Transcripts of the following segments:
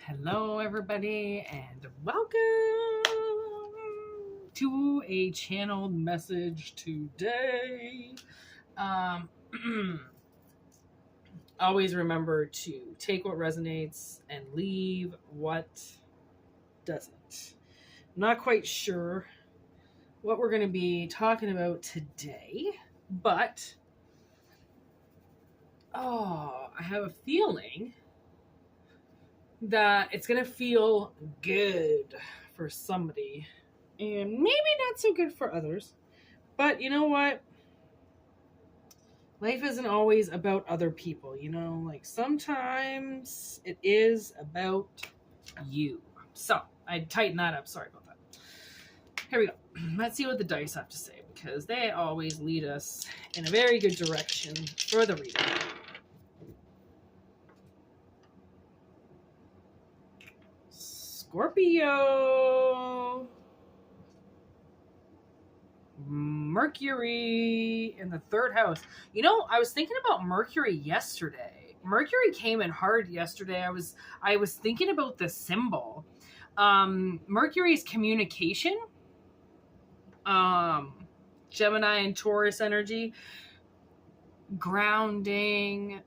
Hello, everybody, and welcome to a channeled message today. Um, always remember to take what resonates and leave what doesn't. I'm not quite sure what we're going to be talking about today, but I have a feeling that it's going to feel good for somebody and maybe not so good for others. But you know what? Life isn't always about other people, like sometimes it is about you. So I tighten that up. Sorry about that. Here we go. Let's see what the dice have to say, because they always lead us in a very good direction for the reading. Scorpio, Mercury in the third house. I was thinking about Mercury yesterday. Mercury came in hard yesterday. I was thinking about the symbol. Mercury's communication. Gemini and Taurus energy. Grounding.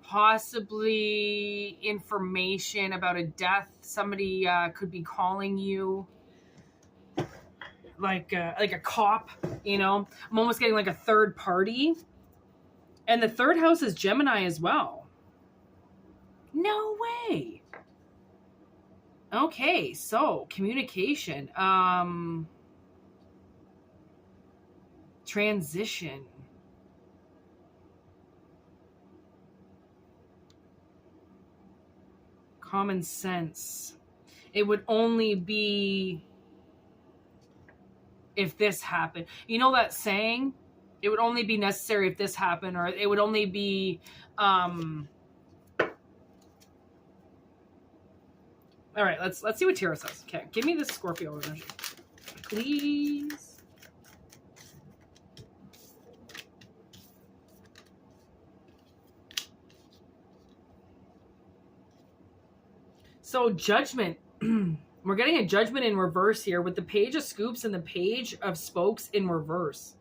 Possibly information about a death. Somebody could be calling you. Like a cop, I'm almost getting like a third party. And the third house is Gemini as well. No way. Okay, so communication, transition, common sense. It would only be if this happened. You know that saying? It would only be necessary if this happened, or it would only be all right, let's see what Tarot says. Okay, give me the Scorpio energy, please. So judgment. We're getting a judgment in reverse here with the Page of Scoops and the Page of Spokes in reverse.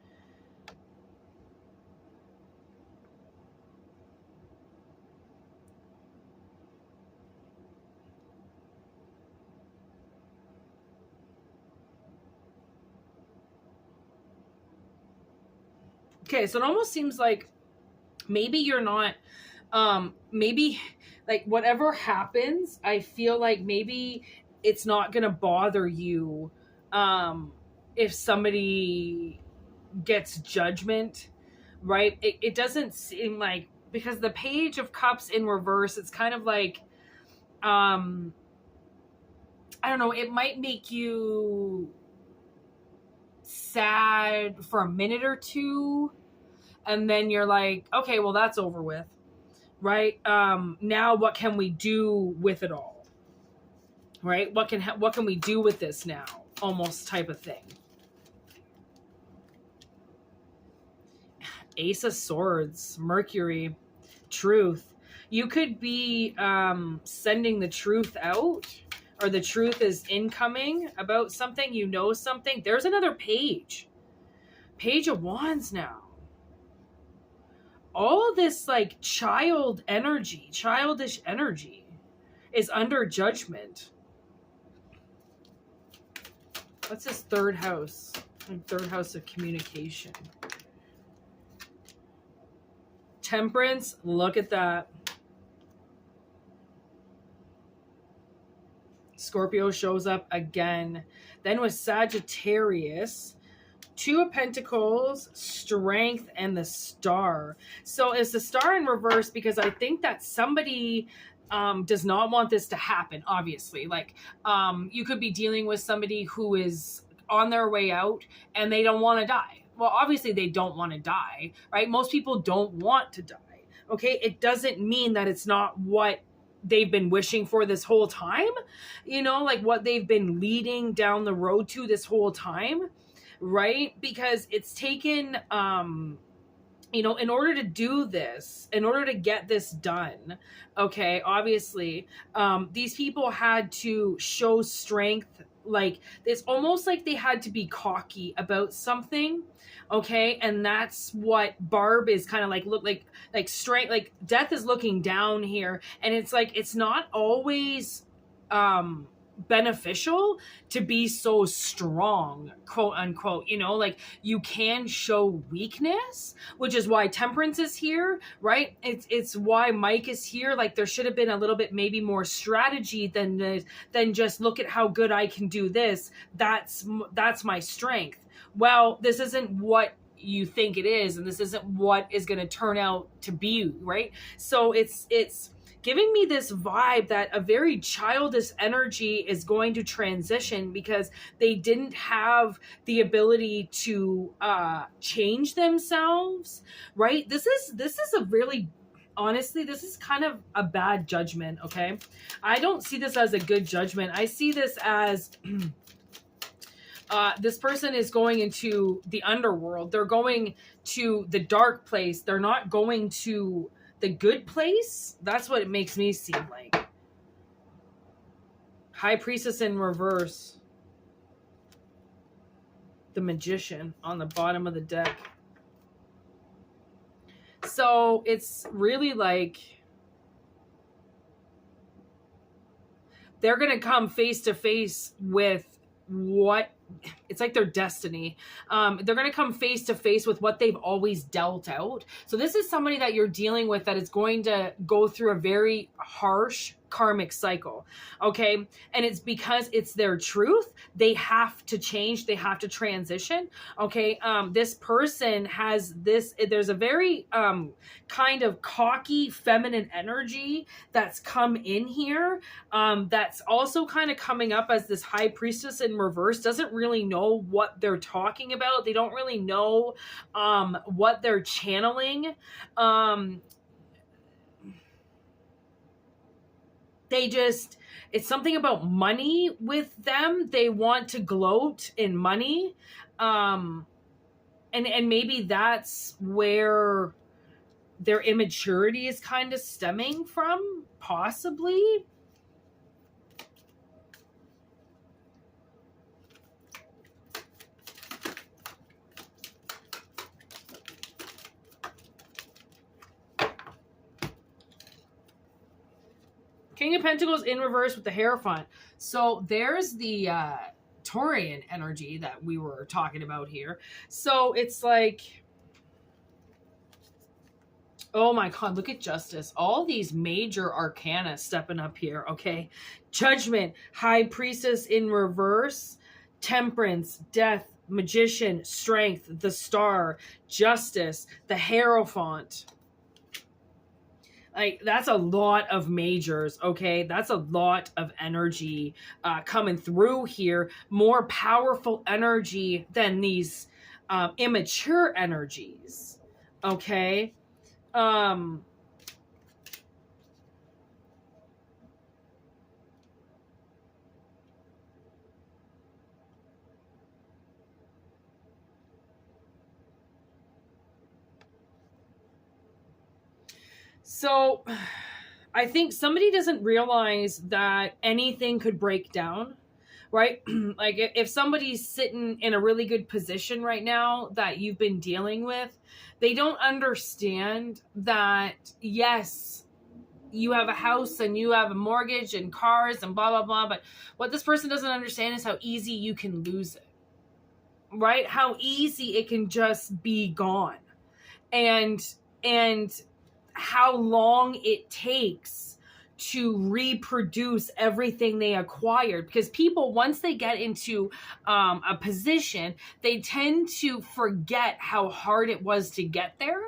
Okay, so it almost seems like maybe you're not, maybe like whatever happens, I feel like maybe it's not going to bother you if somebody gets judgment, right? It doesn't seem like, because the Page of Cups in reverse, it's kind of like, I don't know, it might make you sad for a minute or two, and then you're like, okay, well, that's over with, right? Now what can we do with it all, right? What can we do with this now, almost type of thing. Ace of Swords, Mercury, truth. You could be sending the truth out, or the truth is incoming about something, something. There's another page. Page of Wands now. All this like childish energy is under judgment. What's this third house? Third house of communication. Temperance, look at that. Scorpio shows up again. Then with Sagittarius, Two of Pentacles, Strength, and the Star. So it's the Star in reverse because I think that somebody does not want this to happen, obviously. Like, you could be dealing with somebody who is on their way out and they don't want to die. Well, obviously they don't want to die, right? Most people don't want to die, okay? It doesn't mean that it's not what they've been wishing for this whole time, like what they've been leading down the road to this whole time, right? Because it's taken in order to do this, in order to get this done, okay, obviously, these people had to show strength. Like, it's almost like they had to be cocky about something, okay, and that's what Barb is kind of like, look like strength, like Death is looking down here, and it's like, it's not always beneficial to be so strong, quote unquote, like you can show weakness, which is why Temperance is here, right? It's why Mike is here. Like, there should have been a little bit maybe more strategy than just look at how good I can do this. That's my strength. Well, this isn't what you think it is, and this isn't what is going to turn out to be, right? So it's giving me this vibe that a very childish energy is going to transition because they didn't have the ability to change themselves, right? This is a really, honestly, this is kind of a bad judgment, okay? I don't see this as a good judgment. I see this as this person is going into the underworld. They're going to the dark place. They're not going to the good place. That's what it makes me seem like. High Priestess in reverse. The Magician on the bottom of the deck. So it's really like they're going to come face to face with what it's like their destiny. They're going to come face to face with what they've always dealt out. So this is somebody that you're dealing with that is going to go through a very harsh karmic cycle, okay? And it's because it's their truth. They have to change. They have to transition, okay? This person has this, there's a very kind of cocky feminine energy that's come in here, that's also kind of coming up as this High Priestess in reverse. Doesn't really know what they're talking about. They don't really know what they're channeling. They just, it's something about money with them. They want to gloat in money. And maybe that's where their immaturity is kind of stemming from, possibly. King of Pentacles in reverse with the Hierophant. So there's the Taurian energy that we were talking about here. So it's like, oh my God, look at Justice. All these major arcana stepping up here, okay? Judgment, High Priestess in reverse, Temperance, Death, Magician, Strength, the Star, Justice, the Hierophant. Like, that's a lot of majors, okay? That's a lot of energy coming through here. More powerful energy than these immature energies, okay? So I think somebody doesn't realize that anything could break down, right? Like, if somebody's sitting in a really good position right now that you've been dealing with, they don't understand that, yes, you have a house and you have a mortgage and cars and blah, blah, blah. But what this person doesn't understand is how easy you can lose it, right? How easy it can just be gone. And how long it takes to reproduce everything they acquired. Because people, once they get into a position, they tend to forget how hard it was to get there,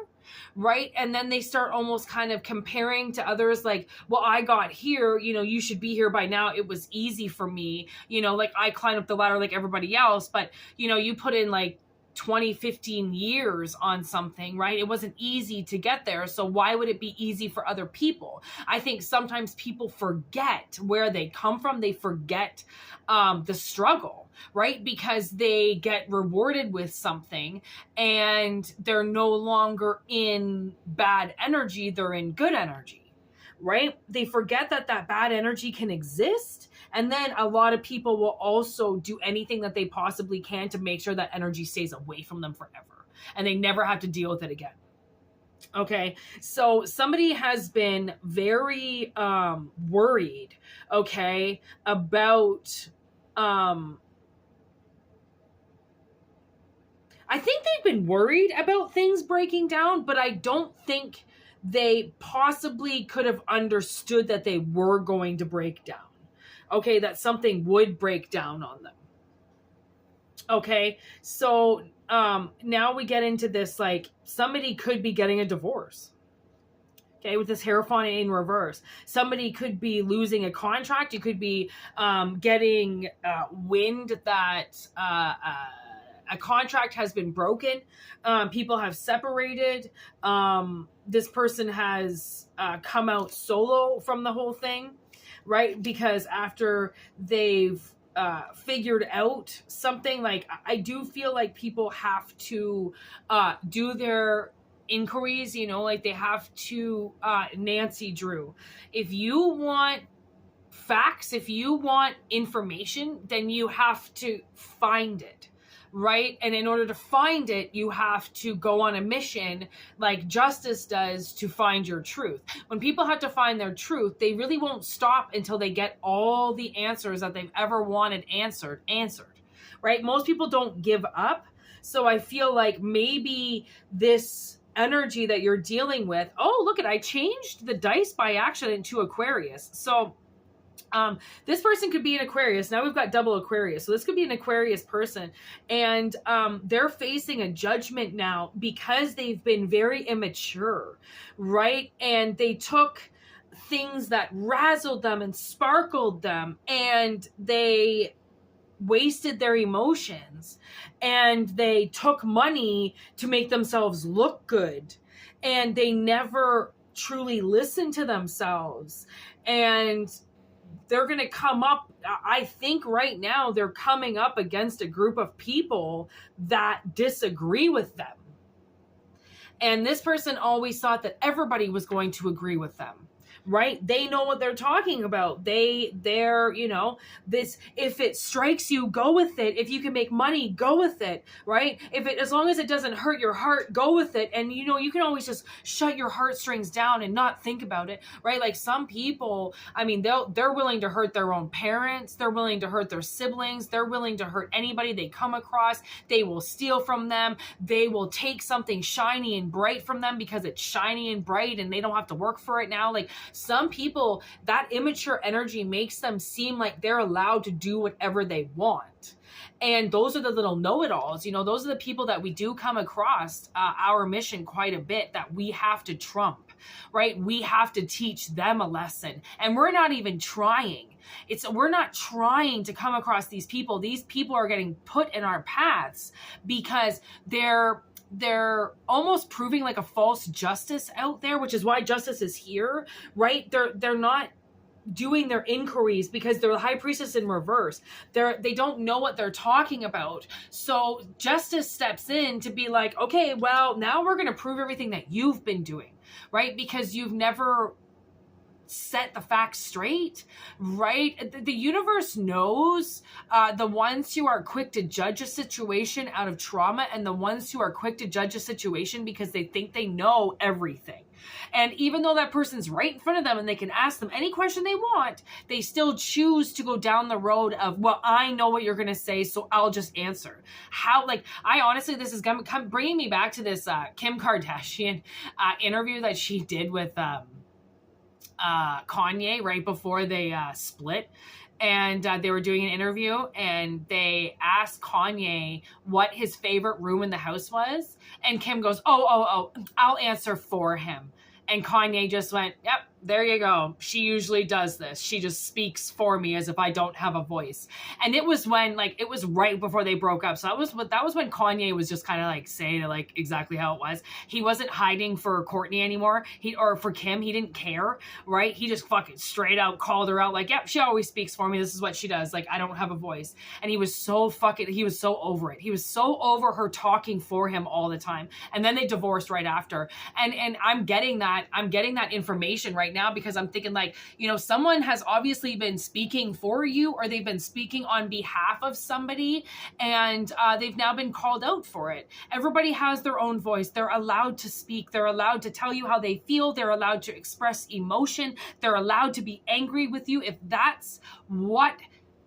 right? And then they start almost kind of comparing to others, like, well, I got here, you should be here by now. It was easy for me, like I climbed up the ladder like everybody else, but you put in like 20, 15 years on something, right? It wasn't easy to get there. So why would it be easy for other people? I think sometimes people forget where they come from. They forget the struggle, right? Because they get rewarded with something and they're no longer in bad energy. They're in good energy, right? They forget that that bad energy can exist. And then a lot of people will also do anything that they possibly can to make sure that energy stays away from them forever and they never have to deal with it again. Okay, so somebody has been very worried, okay, about I think they've been worried about things breaking down, but I don't think they possibly could have understood that they were going to break down. Okay, that something would break down on them. Okay, so now we get into this, like, somebody could be getting a divorce. Okay, with this Hierophant in reverse. Somebody could be losing a contract. You could be getting wind that a contract has been broken. People have separated. This person has come out solo from the whole thing, right? Because after they've figured out something, like, I do feel like people have to do their inquiries, you know, like they have to Nancy Drew. If you want facts, if you want information, then you have to find it. Right? And in order to find it, you have to go on a mission like justice does to find your truth. When people have to find their truth, they really won't stop until they get all the answers that they've ever wanted answered, right? Most people don't give up. So I feel like maybe this energy that you're dealing with, oh, look I changed the dice by accident to Aquarius. So this person could be an Aquarius. Now we've got double Aquarius. So this could be an Aquarius person. And they're facing a judgment now because they've been very immature, right? And they took things that razzled them and sparkled them, and they wasted their emotions, and they took money to make themselves look good, and they never truly listened to themselves. And they're going to come up, I think right now they're coming up against a group of people that disagree with them. And this person always thought that everybody was going to agree with them. Right? They know what they're talking about. They're, you know, this, if it strikes you, go with it. If you can make money, go with it, right? As long as it doesn't hurt your heart, go with it. And, you know, you can always just shut your heartstrings down and not think about it, right? Like some people, I mean, they're willing to hurt their own parents. They're willing to hurt their siblings. They're willing to hurt anybody they come across. They will steal from them. They will take something shiny and bright from them because it's shiny and bright and they don't have to work for it now. Like, some people, that immature energy makes them seem like they're allowed to do whatever they want. And those are the little know-it-alls. You know, those are the people that we do come across our mission quite a bit, that we have to trump, right? We have to teach them a lesson. And we're not even trying. We're not trying to come across these people. These people are getting put in our paths because they're almost proving like a false justice out there, which is why justice is here, right? They're not doing their inquiries because they're the high priestess in reverse. They don't know what they're talking about. So justice steps in to be like, okay, well, now we're going to prove everything that you've been doing, right? Because you've never set the facts straight, right? The universe knows the ones who are quick to judge a situation out of trauma and the ones who are quick to judge a situation because they think they know everything. And even though that person's right in front of them and they can ask them any question they want, they still choose to go down the road of, well, I know what you're going to say, so I'll just answer. I honestly, this is bringing me back to this Kim Kardashian interview that she did with Kanye right before they split. And they were doing an interview and they asked Kanye what his favorite room in the house was. And Kim goes, oh, I'll answer for him. And Kanye just went, yep, there you go. She usually does this. She just speaks for me as if I don't have a voice. And it was when, like, it was right before they broke up. So that was when Kanye was just kind of like saying it like exactly how it was. He wasn't hiding for Courtney anymore. Or for Kim. He didn't care, right? He just fucking straight out called her out like, yep, she always speaks for me. This is what she does. Like, I don't have a voice. And he was so over it. He was so over her talking for him all the time. And then they divorced right after. And I'm getting that information right now because I'm thinking, like, you know, someone has obviously been speaking for you, or they've been speaking on behalf of somebody, and they've now been called out for it. Everybody has their own voice. They're allowed to speak. They're allowed to tell you how they feel. They're allowed to express emotion. They're allowed to be angry with you if that's what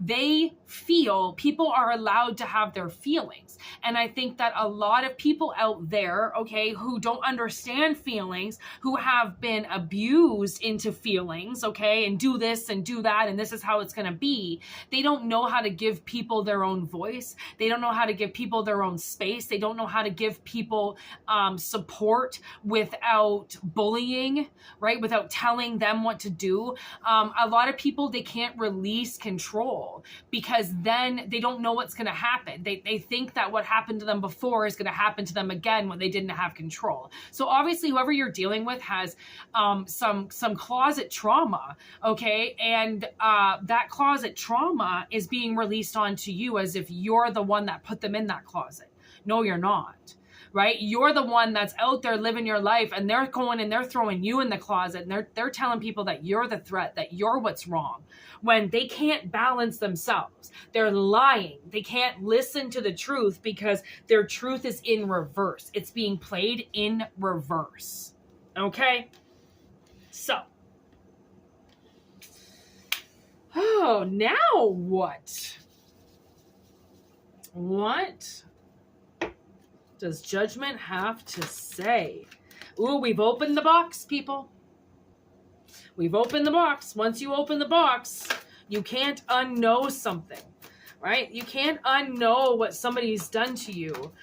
they feel. People are allowed to have their feelings. And I think that a lot of people out there, okay, who don't understand feelings, who have been abused into feelings, okay, and do this and do that, and this is how it's going to be, they don't know how to give people their own voice. They don't know how to give people their own space. They don't know how to give people support without bullying, right, without telling them what to do. A lot of people, they can't release control because then they don't know what's going to happen. They think that what happened to them before is going to happen to them again when they didn't have control. So obviously whoever you're dealing with has some closet trauma, okay? And that closet trauma is being released onto you as if you're the one that put them in that closet. No, you're not. Right? You're the one that's out there living your life, and they're going and they're throwing you in the closet, and they're telling people that you're the threat, that you're what's wrong, when they can't balance themselves. They're lying. They can't listen to the truth because their truth is in reverse. It's being played in reverse. Okay? So. Oh, now what? What does judgment have to say? Ooh, we've opened the box, people. We've opened the box. Once you open the box, you can't unknow something, right? You can't unknow what somebody's done to you,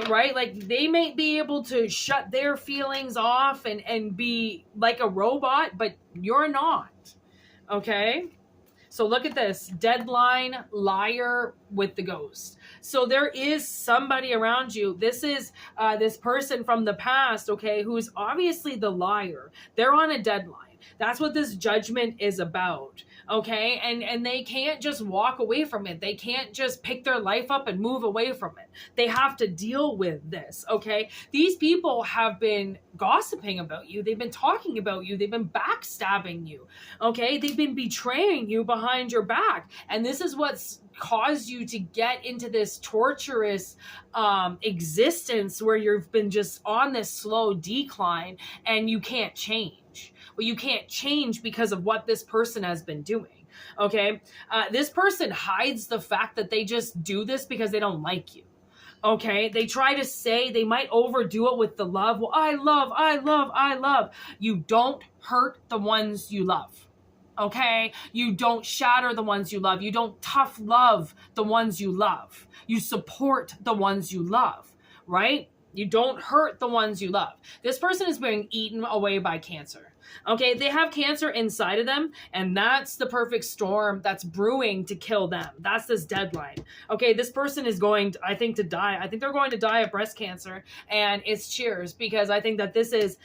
right? Like, they may be able to shut their feelings off and be like a robot, but you're not, okay? So look at this, deadline, liar with the ghost. So there is somebody around you. This is this person from the past, okay, who's obviously the liar. They're on a deadline. That's what this judgment is about, okay? And they can't just walk away from it. They can't just pick their life up and move away from it. They have to deal with this, okay? These people have been gossiping about you. They've been talking about you. They've been backstabbing you, okay? They've been betraying you behind your back. And this is what's caused you to get into this torturous existence where you've been just on this slow decline and you can't change. Well, you can't change because of what this person has been doing, okay? This person hides the fact that they just do this because they don't like you, okay? They try to say, they might overdo it with the love. Well, I love. You don't hurt the ones you love, okay? You don't shatter the ones you love. You don't tough love the ones you love. You support the ones you love, right? You don't hurt the ones you love. This person is being eaten away by cancer. Okay, they have cancer inside of them, and that's the perfect storm that's brewing to kill them. That's this deadline. Okay, this person is going, I think, to die. I think they're going to die of breast cancer, and it's cheers, because I think that this is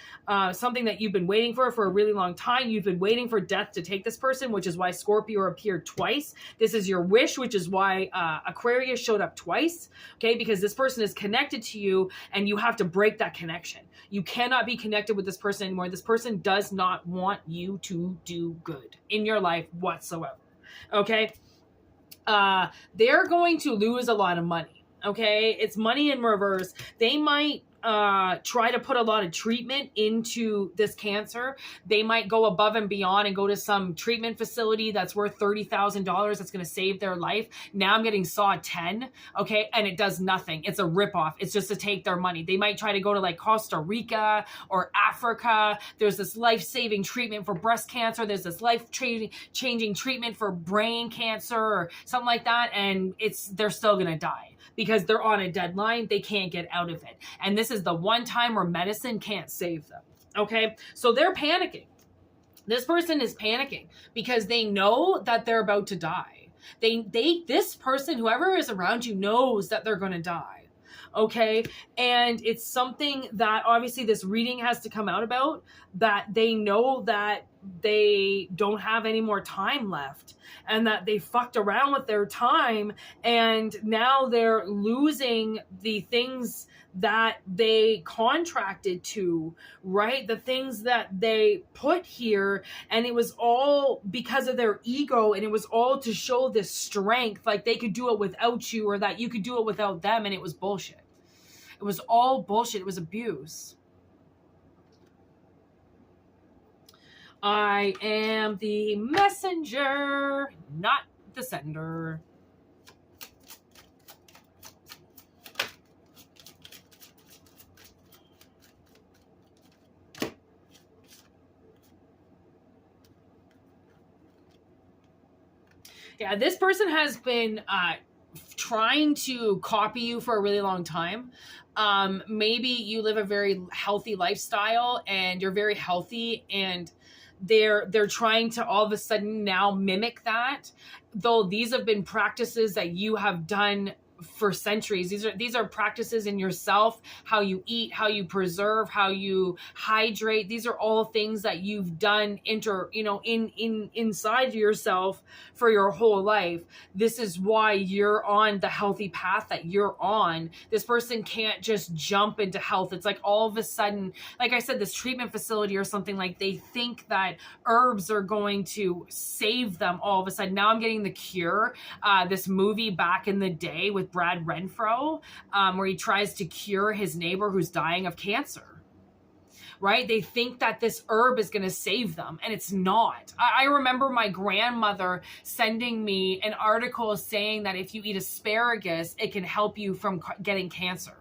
something that you've been waiting for a really long time. You've been waiting for death to take this person, which is why Scorpio appeared twice. This is your wish, which is why Aquarius showed up twice, okay, because this person is connected to you, and you have to break that connection. You cannot be connected with this person anymore. This person does not want you to do good in your life whatsoever. Okay? They're going to lose a lot of money. Okay? It's money in reverse. They might try to put a lot of treatment into this cancer. They might go above and beyond and go to some treatment facility that's worth $30,000 that's going to save their life. Now I'm getting saw 10, okay? And it does nothing. It's a ripoff. It's just to take their money. They might try to go to like Costa Rica or Africa. There's this life-saving treatment for breast cancer. There's this life-changing treatment for brain cancer or something like that. And they're still going to die because they're on a deadline. They can't get out of it. And this is the one time where medicine can't save them. Okay? So they're panicking. This person is panicking because they know that they're about to die. This person, whoever is around you, knows that they're going to die. Okay. And it's something that obviously this reading has to come out about, that they know that they don't have any more time left and that they fucked around with their time. And now they're losing the things that they contracted to, right? The things that they put here. And it was all because of their ego. And it was all to show this strength, like they could do it without you, or that you could do it without them. And it was bullshit. It was all bullshit. It was abuse. I am the messenger, not the sender. Yeah, this person has been trying to copy you for a really long time. Maybe you live a very healthy lifestyle and you're very healthy, and they're trying to all of a sudden now mimic that, though these have been practices that you have done for centuries. These are practices in yourself, how you eat, how you preserve, how you hydrate. These are all things that you've done inside yourself for your whole life. This is why you're on the healthy path that you're on. This person can't just jump into health. It's like all of a sudden, like I said, this treatment facility or something, like they think that herbs are going to save them all of a sudden. Now I'm getting The Cure, this movie back in the day with Brad Renfro, where he tries to cure his neighbor who's dying of cancer, right? They think that this herb is going to save them, and it's not. I remember my grandmother sending me an article saying that if you eat asparagus, it can help you from getting cancer.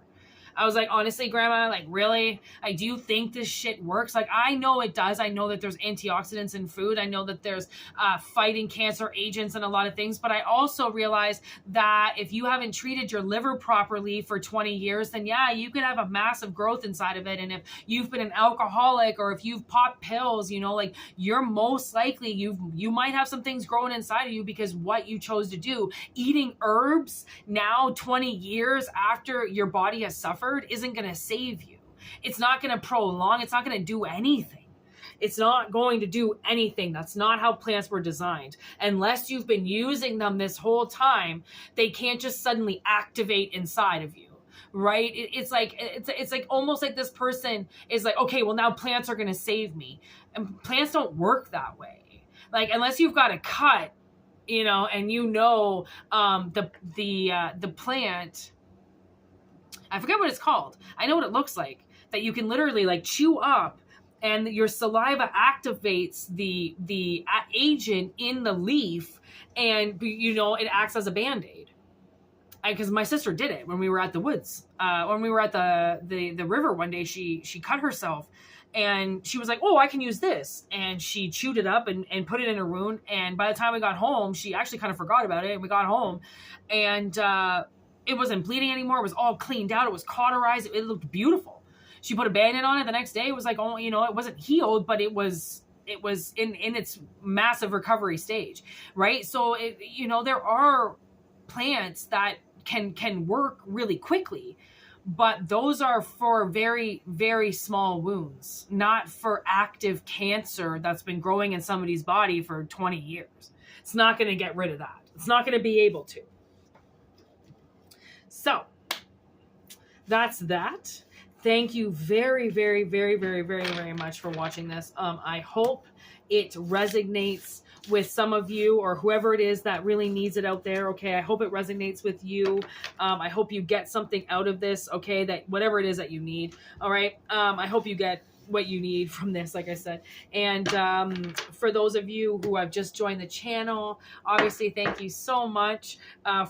I was like, honestly, Grandma, like, really? I do think this shit works. Like, I know it does. I know that there's antioxidants in food. I know that there's fighting cancer agents and a lot of things. But I also realize that if you haven't treated your liver properly for 20 years, then yeah, you could have a massive growth inside of it. And if you've been an alcoholic or if you've popped pills, like you're most likely, you might have some things growing inside of you because what you chose to do. Eating herbs now 20 years after your body has suffered isn't going to save you. It's not going to prolong. It's not going to do anything. It's not going to do anything. That's not how plants were designed. Unless you've been using them this whole time, they can't just suddenly activate inside of you. Right? It's like almost like this person is like, okay, well now plants are going to save me. And plants don't work that way. Like, unless you've got a cut, and the plant, I forget what it's called. I know what it looks like, that you can literally like chew up, and your saliva activates the agent in the leaf, and it acts as a Band-Aid. Because my sister did it when we were at the woods. When we were at the river one day, she cut herself, and she was like, oh, I can use this. And she chewed it up and put it in her wound. And by the time we got home, she actually kind of forgot about it. And we got home, and it wasn't bleeding anymore. It was all cleaned out. It was cauterized. It looked beautiful. She put a Band-Aid on it the next day. It was like, oh, it wasn't healed, but it was in its massive recovery stage, right? So there are plants that can work really quickly, but those are for very, very small wounds, not for active cancer that's been growing in somebody's body for 20 years. It's not going to get rid of that. It's not going to be able to. So that's that. Thank you very, very, very, very, very, very much for watching this. I hope it resonates with some of you, or whoever it is that really needs it out there. Okay. I hope it resonates with you. I hope you get something out of this. Okay. That whatever it is that you need. All right. I hope you get what you need from this, like I said. And for those of you who have just joined the channel, obviously thank you so much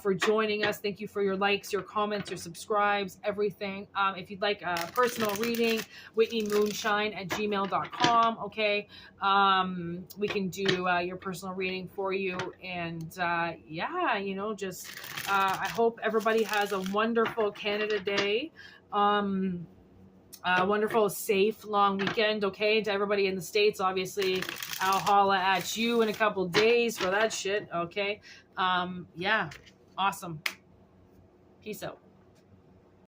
for joining us. Thank you for your likes, your comments, your subscribes, everything. If you'd like a personal reading, whitneymoonshine@gmail.com. Okay. We can do your personal reading for you. And yeah, I hope everybody has a wonderful Canada Day. Wonderful, safe, long weekend, okay? To everybody in the States, obviously, I'll holla at you in a couple days for that shit, okay? Yeah, awesome. Peace out.